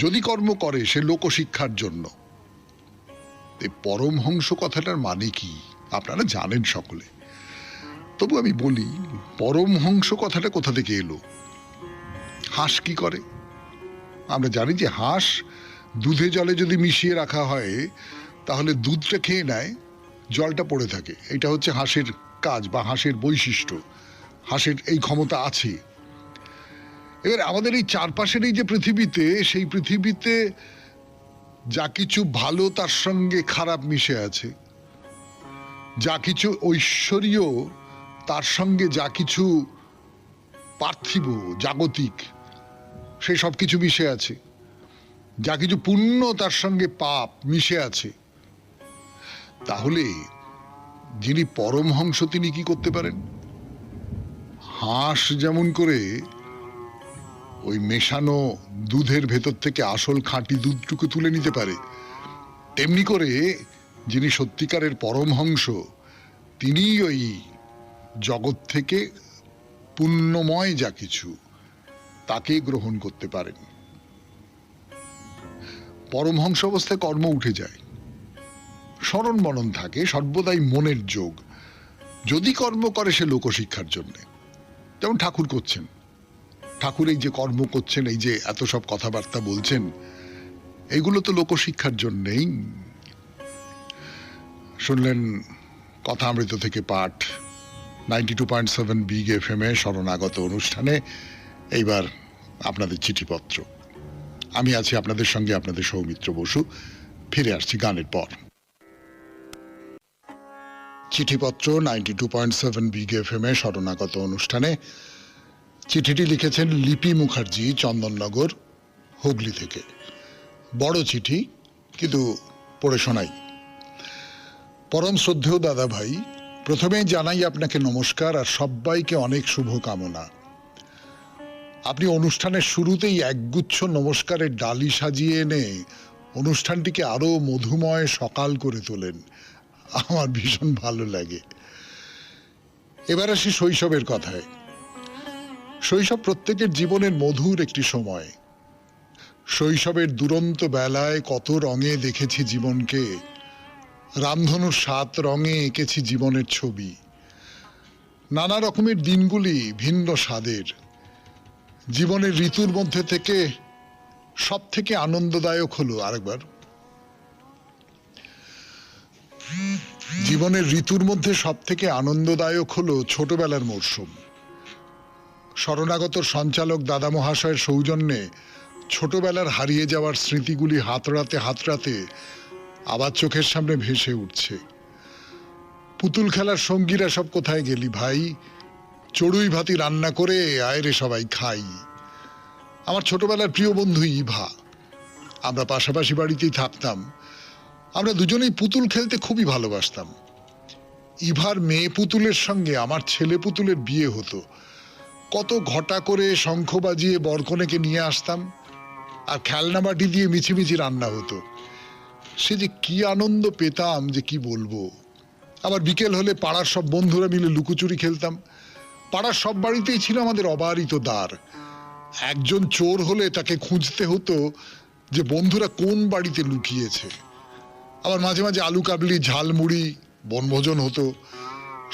যদি কর্ম করে সে লোকশিক্ষার জন্য। এই পরমহংস কথাটার মানে কি আপনারা জানেন সকলে, তবু আমি বলি পরমহংস কথাটা কোথা থেকে এলো। হাঁস কি করে? আমরা জানি যে হাঁস দুধে জলে যদি মিশিয়ে রাখা হয় তাহলে দুধটা খেয়ে নেয়, জলটা পড়ে থাকে। এটা হচ্ছে হাঁসের কাজ বা হাঁসের বৈশিষ্ট্য, হাঁসের এই ক্ষমতা আছে। এবার আমাদের এই চারপাশের এই যে পৃথিবীতে, সেই পৃথিবীতে যা কিছু ভালো তার সঙ্গে খারাপ মিশে আছে, যা কিছু ঐশ্বরীয়, তার সঙ্গে যা কিছু পার্থিব জাগতিক, সে সব কিছু মিশে আছে। যা কিছু পুণ্য, তার সঙ্গে পাপ মিশে আছে। তাহলে যিনি পরমহংস তিনি কি করতে পারেন? হাঁস যেমন করে ওই মেশানো দুধের ভেতর থেকে আসল খাঁটি দুধটুকু তুলে নিতে পারে, তেমনি করে যিনি সত্যিকারের পরমহংস তিনি ওই জগৎ থেকে পুণ্যময় যা কিছু তাকে গ্রহণ করতে পারেন। পরমহংস অবস্থায় কর্ম উঠে যায়, স্মরণ মনন থাকে, সর্বদাই মনের যোগ। যদি কর্ম করে সে লোকশিক্ষার জন্যে, যেমন ঠাকুর করছেন। ঠাকুর এই যে কর্ম করছেন, এই যে এত সব কথাবার্তা বলছেন, এইগুলো তো লোকশিক্ষার জন্যেই। শুনলেন কথামৃত থেকে পাঠ 92.7 বিগ FM এ শরণাগত অনুষ্ঠানে। এইবার আপনাদের চিঠিপত্র। আমি আছি আপনাদের সঙ্গে, আপনাদের সৌমিত্র বসু। ফিরে আসছি গানের পর। চিঠিপত্র 92.7 বিগ FM এ শরণাগত অনুষ্ঠানে। চিঠিটি লিখেছেন লিপি মুখার্জি, চন্দননগর, হুগলি থেকে। বড় চিঠি, কিন্তু পড়ে শোনাই। পরম শ্রদ্ধেয় দাদা ভাই, প্রথমেই জানাই আপনাকে নমস্কার আর সবাইকে অনেক শুভকামনা। আপনি অনুষ্ঠানের শুরুতেই একগুচ্ছ নমস্কারের ডালি সাজিয়ে এনে অনুষ্ঠানটিকে আরো মধুময় সকাল করে তোলেন। আমার ভীষণ ভালো লাগে। এবার আসি শৈশবের কথায়। শৈশব প্রত্যেকের জীবনের মধুর একটি সময়। শৈশবের দুরন্ত বেলায় কত রঙে দেখেছি জীবনকে, রামধনুর 7 রঙে এঁকেছি জীবনের ছবি। নানা রকমের দিনগুলি ভিন্ন স্বাদের। জীবনের ঋতুর মধ্যে থেকে সব থেকে আনন্দদায়ক হলো, আরেকবার, জীবনের ঋতুর মধ্যে সব থেকে আনন্দদায়ক হলো ছোটবেলার মরশুম। শরণাগত সঞ্চালক দাদা মহাশয়ের সৌজন্যে ছোটবেলার হারিয়ে যাওয়ার স্মৃতিগুলি হাতড়াতে হাতড়াতে আবার চোখের সামনে ভেসে উঠছে। পুতুল খেলার সঙ্গীরা সব কোথায় গেলি ভাই? চড়ুই ভাতি রান্না করে আয়রে সবাই খাই। আমার ছোটবেলার প্রিয় বন্ধু ইভা, আমরা পাশাপাশি বাড়িতেই থাকতাম। আমরা দুজনেই পুতুল খেলতে খুবই ভালোবাসতাম। ইভার মেয়ে পুতুলের সঙ্গে আমার ছেলে পুতুলের বিয়ে হতো। কত ঘটা করে শঙ্খ বাজিয়ে বরকনেকে নিয়ে আসতাম, আর খেলনা বাটি দিয়ে মিছিমিছি রান্না হতো। সে যে কি আনন্দ পেতাম যে কি বলবো। আবার বিকেল হলে পাড়ার সব বন্ধুরা মিলে লুকোচুরি খেলতাম। পাড়ার সব বাড়িতেই ছিল আমাদের অবারিত দ্বার। একজন চোর হলে তাকে খুঁজতে হতো যে বন্ধুরা কোন বাড়িতে লুকিয়েছে। আবার মাঝে মাঝে আলু কাবলি, ঝালমুড়ি বনভোজন হতো।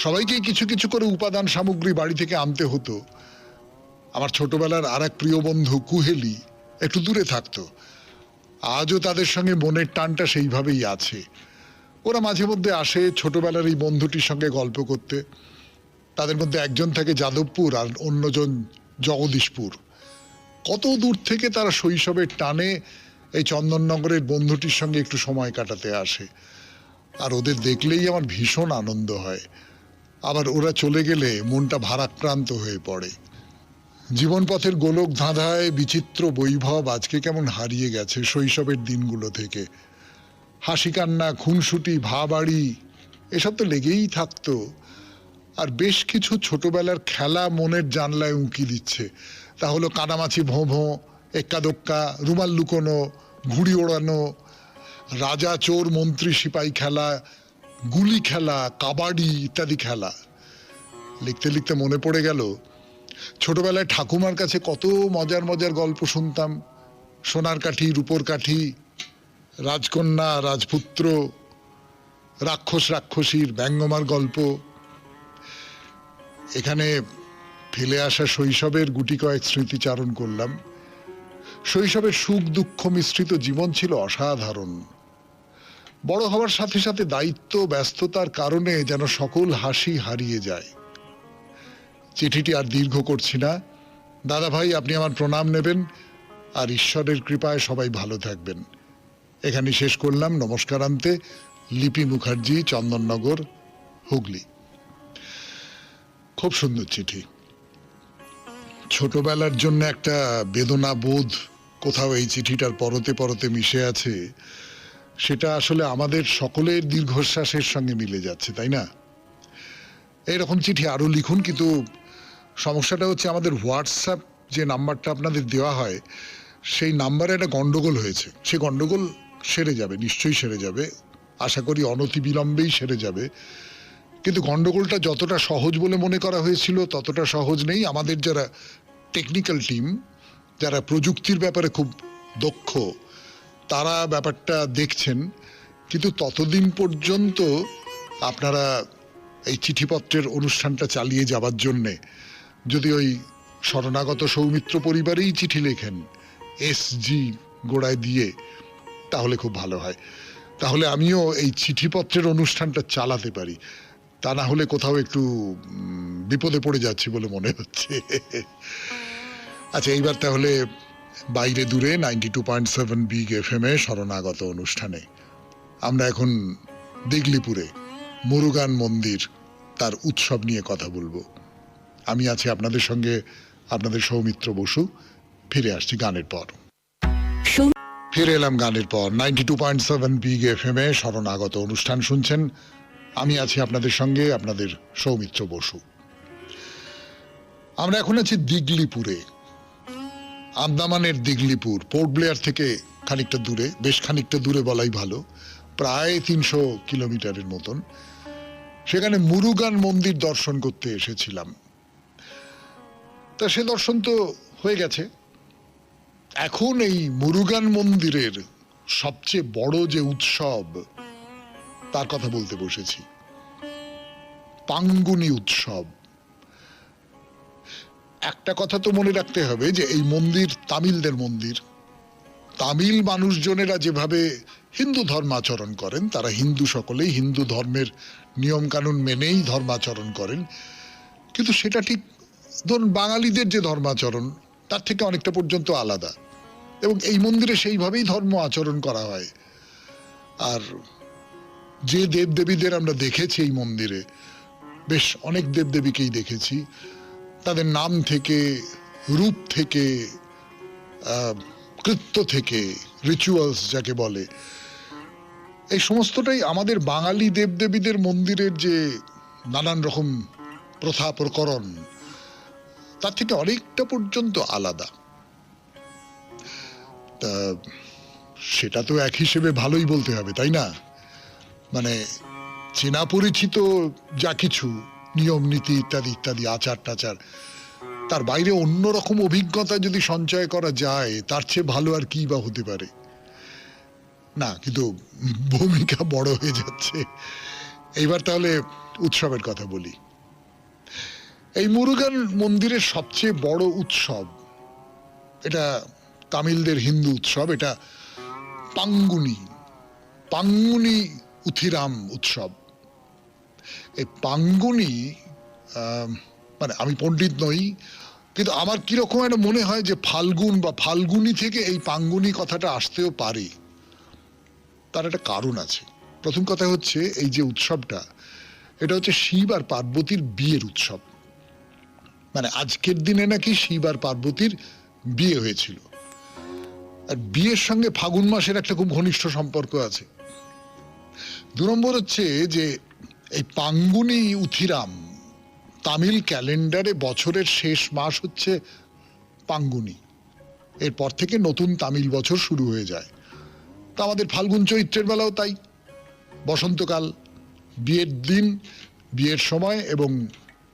সবাইকেই কিছু কিছু করে উপাদান সামগ্রী বাড়ি থেকে আনতে হতো। আমার ছোটবেলার আর এক প্রিয় বন্ধু কুহেলি একটু দূরে থাকতো। আজও তাদের সঙ্গে মনের টানটা সেইভাবেই আছে। ওরা মাঝে মধ্যে আসে ছোটবেলার এই বন্ধুটির সঙ্গে গল্প করতে। তাদের মধ্যে একজন থাকে যাদবপুর আর অন্যজন জগদীশপুর। কত দূর থেকে তারা শৈশবের টানে এই চন্দননগরের বন্ধুটির সঙ্গে একটু সময় কাটাতে আসে। আর ওদের দেখলেই আমার ভীষণ আনন্দ হয়। আবার ওরা চলে গেলে মনটা ভারাক্রান্ত হয়ে পড়ে। জীবন পথের গোলক ধাঁধায় বিচিত্র বৈভব আজকে কেমন হারিয়ে গেছে শৈশবের দিনগুলো থেকে। হাসি কান্না, খুনসুটি, ভাবাড়ি এসব তো লেগেই থাকতো। আর বেশ কিছু ছোটবেলার খেলা মনের জানলায় উঁকি দিচ্ছে। তা হলো কানামাছি, ভোঁ ভোঁ, এক্কা দোক্কা, রুমাল লুকোনো, ঘুড়ি ওড়ানো, রাজা চোর মন্ত্রী সিপাই খেলা, গুলি খেলা, কাবাডি ইত্যাদি খেলা। লিখতে লিখতে মনে পড়ে গেল ছোটবেলায় ঠাকুমার কাছে কত মজার মজার গল্প শুনতাম। সোনার কাঠি, রূপোর কাঠি, রাজকন্যা, রাজপুত্র, রাক্ষস রাক্ষসীর ব্যঙ্গমার গল্প। এখানে ফেলে আসা শৈশবের গুটি কয়েক স্মৃতিচারণ করলাম। শৈশবের সুখ দুঃখ মিশ্রিত জীবন ছিল অসাধারণ। বড় হওয়ার সাথে সাথে দায়িত্ব ব্যস্ততার কারণে যেন সকল হাসি হারিয়ে যায়। চিঠিটি আর দীর্ঘ করছি না। দাদা ভাই, আপনি আমার প্রণাম নেবেন, আর ঈশ্বরের কৃপায় সবাই ভালো থাকবেন। এখানে শেষ করলাম। নমস্কারান্তে, লিপি মুখার্জি, চন্দননগর, হুগলি। খুব সুন্দর চিঠি। ছোটবেলার জন্য একটা বেদনা বোধ কোথাও এই চিঠিটার পরতে পরতে মিশে আছে, সেটা আসলে আমাদের সকলের দীর্ঘশ্বাসের সঙ্গে মিলে যাচ্ছে, তাই না? এইরকম চিঠি আরো লিখুন, কিন্তু সমস্যাটা হচ্ছে আমাদের হোয়াটসঅ্যাপ যে নাম্বারটা আপনাদের দেওয়া হয় সেই নাম্বারে একটা গন্ডগোল হয়েছে। সে গন্ডগোল সেরে যাবে, নিশ্চয়ই সেরে যাবে, আশা করি অনতিবিলম্বেই সেরে যাবে। কিন্তু গন্ডগোলটা যতটা সহজ বলে মনে করা হয়েছিল ততটা সহজ নেই। আমাদের যারা টেকনিক্যাল টিম, যারা প্রযুক্তির ব্যাপারে খুব দক্ষ, তারা ব্যাপারটা দেখছেন। কিন্তু ততদিন পর্যন্ত আপনারা এই চিঠিপত্রের অনুষ্ঠানটা চালিয়ে যাবার জন্যে যদি ওই শরণাগত সৌমিত্র পরিবারেই চিঠি লেখেন SG গোড়ায় দিয়ে, তাহলে খুব ভালো হয়। তাহলে আমিও এই চিঠিপত্রের অনুষ্ঠানটা চালাতে পারি। তা না হলে কোথাও একটু বিপদে পড়ে যাচ্ছি বলে মনে হচ্ছে। আচ্ছা, এইবার তাহলে বাইরে দূরে 92.7 বিগ FM এ শরণাগত অনুষ্ঠানে আমরা এখন দিগলিপুরে মুরুগান মন্দির, তার উৎসব নিয়ে কথা বলবো। আমি আছি আপনাদের সঙ্গে, আপনাদের সৌমিত্র বসু। ফিরে আসছি গানের পর। ফিরে এলাম গানের পর। 92.7 বিগ FM এ শরণাগত অনুষ্ঠান শুনছেন। আমি আছি আপনাদের সঙ্গে, আপনাদের সৌমিত্র বসু। আমরা এখন আছি দিগলিপুরে, আন্দামানের দিগলিপুর, পোর্ট ব্লেয়ার থেকে খানিকটা দূরে, বেশ খানিকটা দূরে বলাই ভালো, প্রায় 300 কিলোমিটারের মতন। সেখানে মুরুগান মন্দির দর্শন করতে এসেছিলাম। তা সে দর্শন তো হয়ে গেছে। এখন এই মুরুগান মন্দিরের সবচেয়ে বড় যে উৎসব, তার কথা বলতে বসেছি। পাঙ্গুনি উৎসব। একটা কথা তো মনে রাখতে হবে যে এই মন্দির তামিলদের মন্দির। তামিল মানুষজনেরা যেভাবে হিন্দু ধর্মাচরণ করেন, তারা হিন্দু, সকলেই হিন্দু ধর্মের নিয়ম কানুন মেনেই ধর্মাচরণ করেন। কিন্তু সেটা ঠিক ধরুন বাঙালিদের যে ধর্মাচরণ তার থেকে অনেকটা পর্যন্ত আলাদা, এবং এই মন্দিরে সেইভাবেই ধর্ম আচরণ করা হয়। আর যে দেবদেবীদের আমরা দেখেছি এই মন্দিরে, বেশ অনেক দেবদেবীকেই দেখেছি, তাদের নাম থেকে, রূপ থেকে, কৃত্য থেকে, রিচুয়ালস যাকে বলে, এই সমস্তটাই আমাদের বাঙালি দেবদেবীদের মন্দিরের যে নানান রকম প্রথা প্রকরণ, তার থেকে অনেকটা পর্যন্ত আলাদা। তা সেটা তো এক হিসেবে ভালোই বলতে হবে, তাই না? মানে চেনা পরিচিত যা কিছু নিয়ম নীতি ইত্যাদি ইত্যাদি, আচার টাচার, তার বাইরে অন্যরকম অভিজ্ঞতা যদি সঞ্চয় করা যায়, তার চেয়ে ভালো আর কি বা হতে পারে। না, কিন্তু ভূমিকা বড় হয়ে যাচ্ছে। এইবার তাহলে উৎসবের কথা বলি। এই মুরুগান মন্দিরের সবচেয়ে বড় উৎসব, এটা তামিলদের হিন্দু উৎসব, এটা পাঙ্গুনি, পাঙ্গুনি উথিরাম উৎসব। এই পাঙ্গুনি, মানে আমি পণ্ডিত নই, কিন্তু আমার কিরকম একটা মনে হয় যে ফাল্গুন বা ফাল্গুনি থেকে এই পাঙ্গুনি কথাটা আসতেও পারে। তার একটা কারণ আছে। প্রথম কথা হচ্ছে, এই যে উৎসবটা, এটা হচ্ছে শিব আর পার্বতীর বিয়ের উৎসব। মানে আজকের দিনে নাকি শিব আর পার্বতীর বিয়ে হয়েছিল, আর বিয়ের সঙ্গে ফাগুন মাসের একটা খুব ঘনিষ্ঠ সম্পর্ক আছে। 2 নম্বর হচ্ছে যে এই পাঙ্গুনি উথিরাম, তামিল ক্যালেন্ডারে বছরের শেষ মাস হচ্ছে পাঙ্গুনি। এরপর থেকে নতুন তামিল বছর শুরু হয়ে যায়। তা আমাদের ফাল্গুন চৈত্রের বেলাও তাই। বসন্তকাল, বিয়ের দিন, বিয়ের সময়, এবং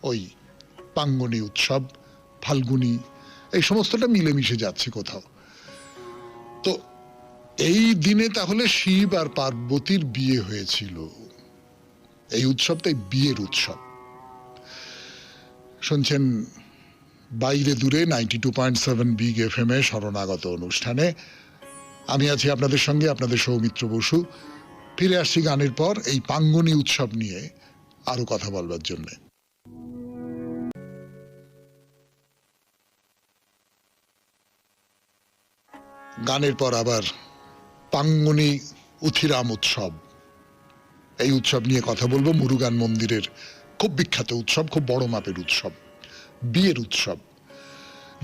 ওই পাঙ্গুনি উৎসব, ফাল্গুনি, এই সমস্তটা মিলেমিশে যাচ্ছে কোথাও। তো এই দিনে তাহলে শিব আর পার্বতীর বিয়ে হয়েছিল। এই উৎসবটাই বিয়ের উৎসব। শুনছেন বাইরে দূরে 92.7 বিগ FM এ শরণাগত অনুষ্ঠানে। আমি আছি আপনাদের সঙ্গে, আপনাদের সৌমিত্র বসু। ফিরে আসছি গানের পর এই পাঙ্গুনি উৎসব নিয়ে আরো কথা বলবার জন্য। গানের পর আবার পাঙ্গুনি উথিরাম উৎসব। এই উৎসব নিয়ে কথা বলবো। মুরুগান মন্দিরের খুব বিখ্যাত উৎসব, খুব বড় মাপের উৎসব, বিয়ের উৎসব।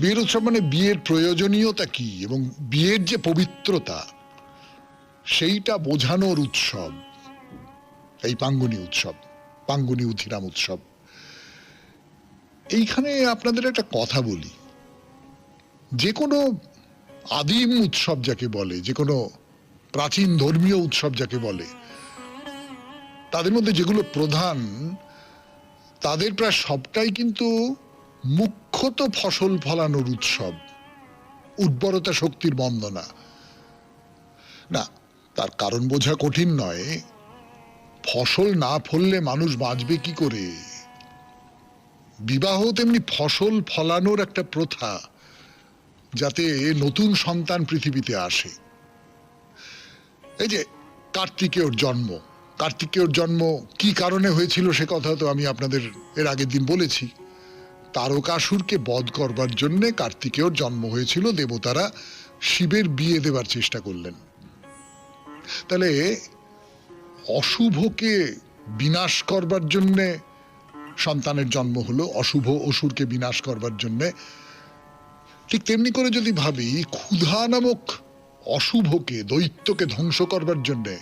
বিয়ের উৎসব মানে বিয়ের প্রয়োজনীয়তা কি এবং বিয়ের যে পবিত্রতা সেইটা বোঝানোর উৎসব এই পাঙ্গুনি উৎসব, পাঙ্গুনি উথিরাম উৎসব। এইখানে আপনাদের একটা কথা বলি, যে কোনো আদিম উৎসব যাকে বলে, যে কোনো প্রাচীন ধর্মীয় উৎসব যাকে বলে, তাদের মধ্যে যেগুলো প্রধান তাদের প্রায় সবটাই কিন্তু মুখ্যত ফসল ফলানোর উৎসব, উর্বরতা শক্তির বন্দনা। না, তার কারণ বোঝা কঠিন নয়। ফসল না ফললে মানুষ বাঁচবে কি করে? বিবাহ তেমনি ফসল ফলানোর একটা প্রথা, যাতে নতুন সন্তান পৃথিবীতে আসে। এই যে কার্তিকেয়র জন্ম, কার্তিকেয়র জন্ম কি কারণে হয়েছিল সে কথা তো আমি আপনাদের এর আগের দিন বলেছি। তারকাসুরকে বধ করবার জন্যে কার্তিকেয়র জন্ম হয়েছিল। দেবতারা শিবের বিয়ে দেবার চেষ্টা করলেন। তাহলে অশুভকে বিনাশ করবার জন্যে সন্তানের জন্ম হলো, অশুভ অসুরকে বিনাশ করবার জন্যে। ঠিক তেমনি করে যদি ভাবি, ক্ষুধা নামক অশুভকে, দৈত্যকে ধ্বংস করবার জন্যে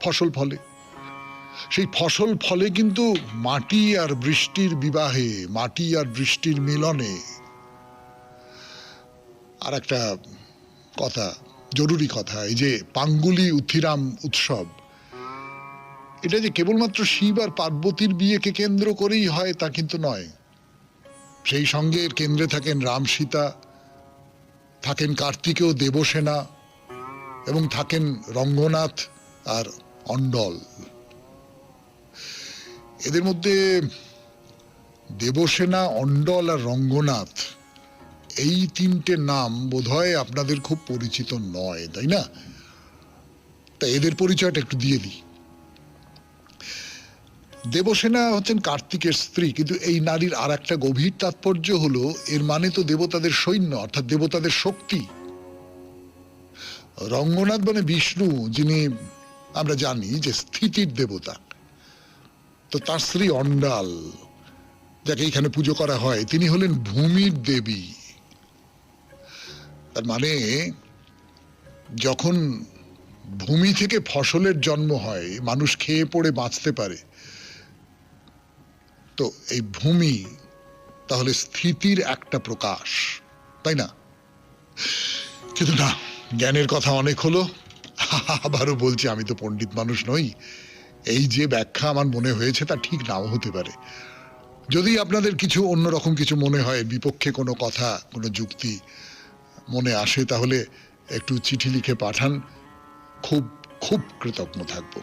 ফসল ফলে। সেই ফসল ফলে কিন্তু মাটি আর বৃষ্টির বিবাহে, মাটি আর বৃষ্টির মিলনে। আর একটা কথা, জরুরি কথা, এই যে পাঙ্গুলি উথিরাম উৎসব, এটা যে কেবলমাত্র শিব আর পার্বতীর বিয়েকে কেন্দ্র করেই হয় তা কিন্তু নয়। সেই সঙ্গে এর কেন্দ্রে থাকেন রাম সীতা, থাকেন কার্তিকেয় দেবসেনা, এবং থাকেন রঙ্গনাথ আর অন্ডল। এদের মধ্যে দেবসেনা, অন্ডল আর রঙ্গনাথ, এই তিনটে নাম বোধহয় আপনাদের খুব পরিচিত নয়, তাই না? তা এদের পরিচয়টা একটু দিয়ে দিই। দেবসেনা হচ্ছেন কার্তিকের স্ত্রী, কিন্তু এই নারীর আর একটা গভীর তাৎপর্য হলো, এর মানে তো দেবতাদের সৈন্য, অর্থাৎ দেবতাদের শক্তি। রঙ্গনাথ মানে বিষ্ণু, যিনি আমরা জানি যে স্থিতির দেবতা। তো তার স্ত্রী অন্ডাল, যাকে এখানে পুজো করা হয়, তিনি হলেন ভূমির দেবী। তার মানে যখন ভূমি থেকে ফসলের জন্ম হয়, মানুষ খেয়ে পড়ে বাঁচতে পারে, তো এই ভূমি তাহলে স্থিতির একটা প্রকাশ, তাই না? কিন্তু না, জ্ঞানের কথা অনেক হলো। আবারও বলছি, আমি তো পণ্ডিত মানুষ নই। এই যে ব্যাখ্যা আমার মনে হয়েছে তা ঠিক নাও হতে পারে। যদি আপনাদের কিছু অন্যরকম কিছু মনে হয়, বিপক্ষে কোনো কথা, কোনো যুক্তি মনে আসে, তাহলে একটু চিঠি লিখে পাঠান, খুব খুব কৃতজ্ঞ থাকব।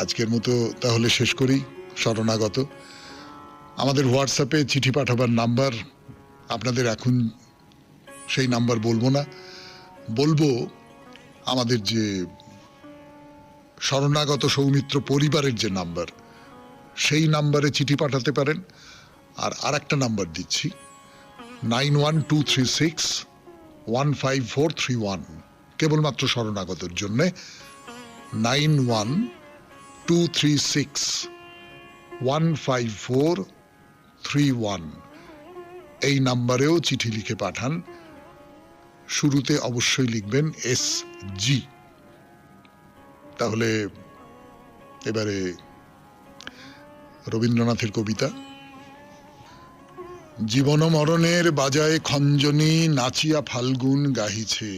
আজকের মতো তাহলে শেষ করি। শরণাগত, আমাদের হোয়াটসঅ্যাপে চিঠি পাঠাবার নাম্বার আপনাদের এখন সেই নাম্বার বলবো না, বলবো আমাদের যে শরণাগত সৌমিত্র পরিবারের যে নাম্বার, সেই নাম্বারে চিঠি পাঠাতে পারেন। আর আরেকটা নাম্বার দিচ্ছি, 9123615431, কেবলমাত্র শরণাগতর জন্যে। 9123615431, এই নাম্বারেও চিঠি লিখে পাঠান। শুরুতে অবশ্যই লিখবেন SG। তাহলে এবারে রবীন্দ্রনাথের কবিতা। জীবন মরণের বাজায় খঞ্জনি, নাচিয়া ফাল্গুন গাহিছে।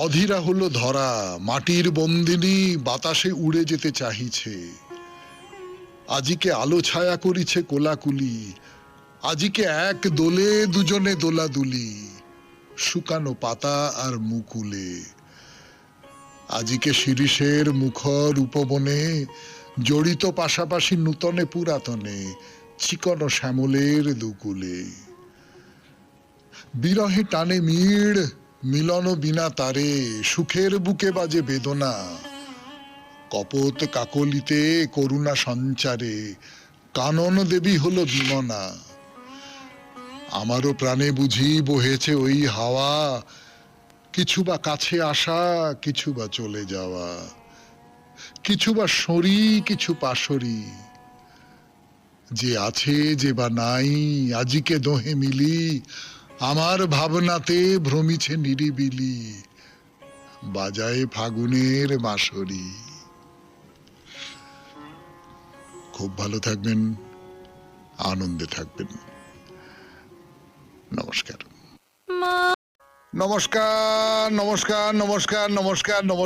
অধীরা হলো ধরা, মাটির বন্দিনী, বাতাসে উড়ে যেতে চাহিছে। আজিকে আলো ছায়া করিছে কোলাকুলি, আজিকে এক দোলে দুজনে দোলাদুলি, শুকানো পাতা আর মুকুলে। আজিকে শিরিষের মুখর উপবনে, জড়িত পাশাপাশি নূতনে পুরাতনে, চিকন শ্যামলের দুকুলে। বিরহে টানে মিড়, মিলন বিনা তারে, সুখের বুকে বাজে বেদনা। কপোত কাকলিতে করুণা সঞ্চারে, কানন দেবী হলো বিমনা। আমারও প্রাণে বুঝি বহেছে ওই হাওয়া, কিছু বা কাছে আসা, কিছু বা চলে যাওয়া, কিছু বা সরি, কিছু পাশরি, যে আছে যে বা নাই, আজিকে দোহে মিলি, আমার ভাবনাতে ভ্রমিছে নিরিবিলি, বাজায় ফাগুনের বাঁশরি। খুব ভালো থাকবেন, আনন্দে থাকবেন। নমস্কার। নমস্কার, নমস্কার, নমস্কার, নমস্কার, নমস্কার।